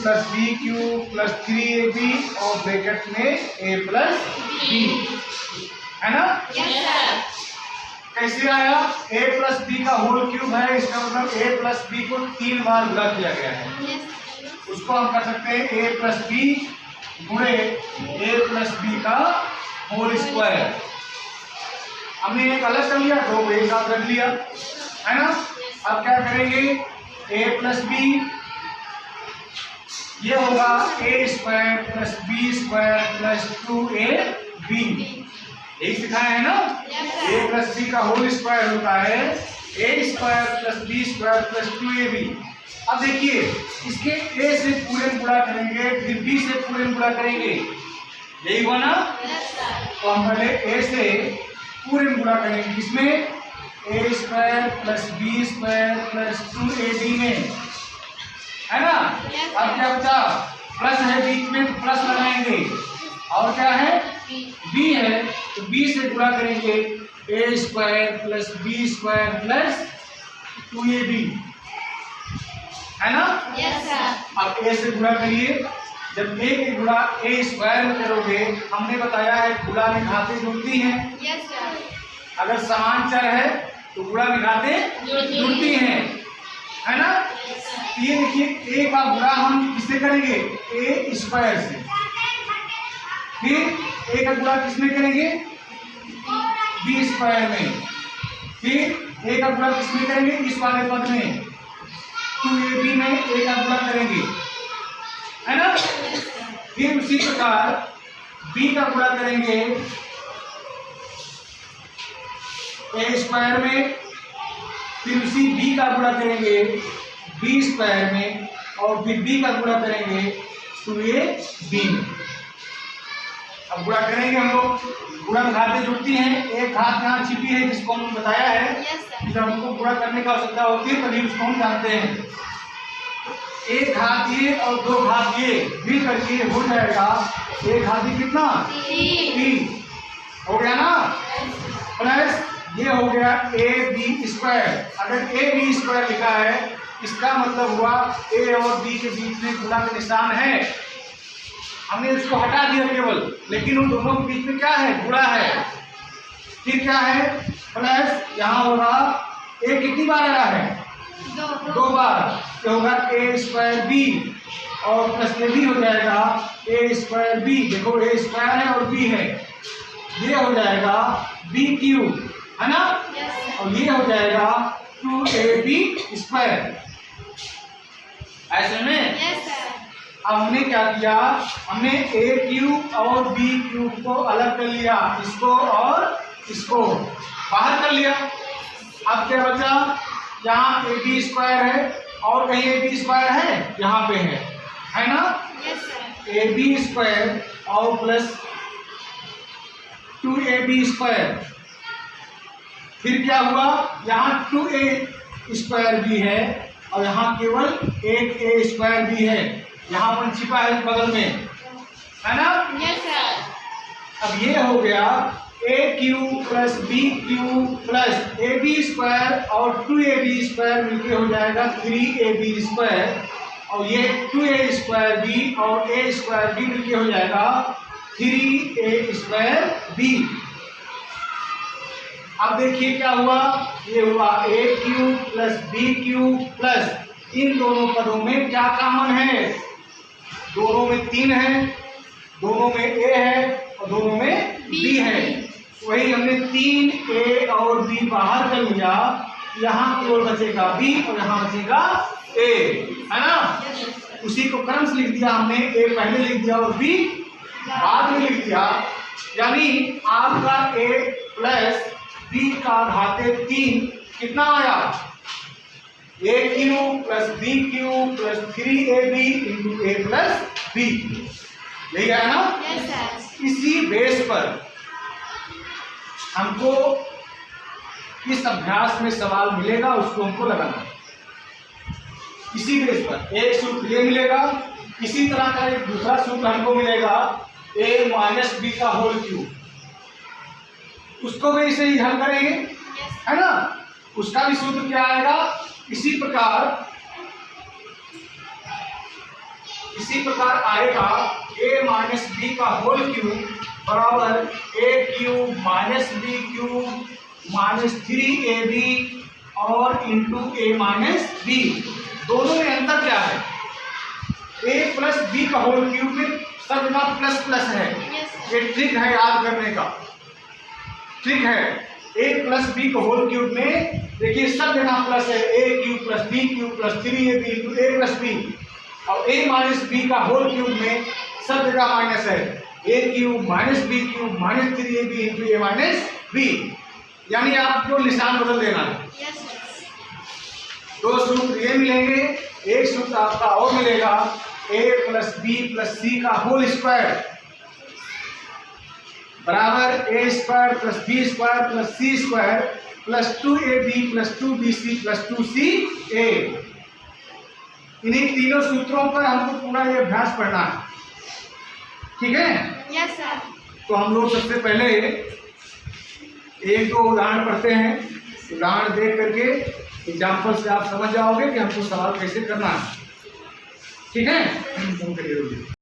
Plus B cube plus 3ab और bracket में a plus B, है ना? कैसे आया? a प्लस बी का होल क्यूब है, इसका मतलब a प्लस बी को 3 बार गुणा किया गया है। उसको हम कर सकते हैं a प्लस बी गुणे a प्लस बी का होल स्क्वायर। हमने एक अलग कर लिया, दो को एक साथ रख लिया, है ना? अब क्या करेंगे? a प्लस बी ये होगा a square plus B square plus 2ab, यही सिखाया है ना? a प्लस बी का होल स्क्वायर होता है a square plus B square plus 2ab। अब देखिए, इसके a से पूरे गुणा करेंगे, फिर b से पूरे गुणा करेंगे, यही हुआ ना? तो हम पहले a से पूरे गुणा करेंगे, किसमें? a square plus B square plus 2ab में, है ना? अब क्या बचा? प्लस है बीच में, तो प्लस लगाएंगे, और क्या है? b है, तो b से गुणा करेंगे a square plus B square plus 2ab, है ना? अब a से गुणा करिए। जब a के गुणा a स्क्वायर में करोगे, हमने बताया है गुणा में घातें जुड़ती हैं। अगर समान चर है तो गुणा में घातें जुड़ती हैं, है ना? ये देखिए, a का गुणा हम किससे करेंगे? a स्क्वायर से। फिर a का गुणा किसमें करेंगे? b स्क्वायर में। फिर a का गुणा किसमें करेंगे? इस वाले पद में 2ab में a का गुणा करेंगे, है ना? फिर उसी प्रकार b का गुणा करेंगे a स्क्वायर में, फिर उसी b का गुणा करेंगे b स्क्वायर में, और फिर b का गुणा करेंगे 2ab में। अब गुणा करेंगे हम लोग, गुणा में घातें जुड़ती हैं, एक घात यहाँ छिपी है जिसको हमने बताया है कि जब हमको गुणा करने की आवश्यकता होती है तभी उसको हम जानते हैं। एक घात ये और दो घात ये मिल करके हो जाएगा एक घात ये कितना? 3 हो गया ना? प्लस ये हो गया ab स्क्वायर। अगर ab स्क्वायर लिखा है इसका मतलब हुआ a और b के बीच में गुणा का निशान है, हमने इसको हटा दिया केवल, लेकिन उन दोनों के बीच में क्या है? गुणा है। फिर क्या है? प्लस यहाँ होगा a कितनी बार आया है? 2 बार, तो होगा a स्क्वायर b और प्लस ये भी हो जाएगा a स्क्वायर b। देखो a स्क्वायर है और b है, ये हो जाएगा b क्यूब, है ना? और ये हो जाएगा 2ab स्क्वायर। ऐसे में अब हमने क्या किया? हमने a क्यूब और b क्यूब को अलग कर लिया, इसको और इसको बाहर कर लिया। अब क्या बचा? यहाँ ab स्क्वायर है और कहीं ab स्क्वायर है, यहाँ पे है ना? ab स्क्वायर और प्लस 2ab स्क्वायर। फिर क्या हुआ? यहाँ 2a स्क्वायर भी है और यहाँ केवल एक a स्क्वायर भी है, यहाँ पर छिपा है बगल में, है ना? अब ये हो गया a cube plus b cube plus ab square और 2ab स्क्वायर मिलके हो जाएगा 3ab स्क्वायर, और ये 2a स्क्वायर b और a स्क्वायर b मिलके हो जाएगा 3a स्क्वायर b। अब देखिए क्या हुआ? ये हुआ a cube plus b cube plus इन दोनों पदों में क्या कॉमन है? दोनों में 3 है, दोनों में a है और दोनों में b है। वही हमने 3a और b बाहर कर लिया, यहाँ केवल बचेगा b और यहाँ बचेगा a, है ना? उसी को क्रम से लिख दिया हमने, a पहले लिख दिया और b बाद में लिख दिया, यानी आपका a प्लस b का घाते 3 कितना आया? a cube plus b cube plus 3ab into a plus b, यही आया ना? इसी बेस पर हमको इस अभ्यास में सवाल मिलेगा, उसको हमको लगाना। इसी बेस पर एक सूत्र ये मिलेगा, इसी तरह का एक दूसरा सूत्र हमको मिलेगा a माइनस बी का होल क्यूब, उसको भी इसे ही हल करेंगे, है ना? उसका भी सूत्र क्या आएगा? इसी प्रकार इसी प्रकार आएगा a माइनस बी का होल क्यूब बराबर a cube minus B cube minus 3ab और इंटू a माइनस बी। दोनों में अंतर क्या है? a प्लस बी का होल क्यूब में सब जगह प्लस प्लस है। ये ट्रिक है याद करने का, ट्रिक है। a प्लस बी का होल क्यूब में देखिए सब जगह प्लस है, a cube plus B cube plus 3ab into a plus B. और a माइनस बी का होल क्यूब में सब जगह माइनस है, a cube minus B cube minus 3ab into a minus B. यानी आपको निशान बदल देना है। दो सूत्र ये मिलेंगे, एक सूत्र आपका और मिलेगा a plus B plus C का होल स्क्वायर बराबर a square plus B square plus C square plus 2ab plus 2bc plus 2ca। इन्हीं तीनों सूत्रों पर हमको पूरा ये अभ्यास पढ़ना है, ठीक है? Yes sir. तो हम लोग सबसे पहले एक दो उदाहरण पढ़ते हैं। उदाहरण देख करके एग्जाम्पल से आप समझ जाओगे कि हमको सवाल कैसे करना है, ठीक है?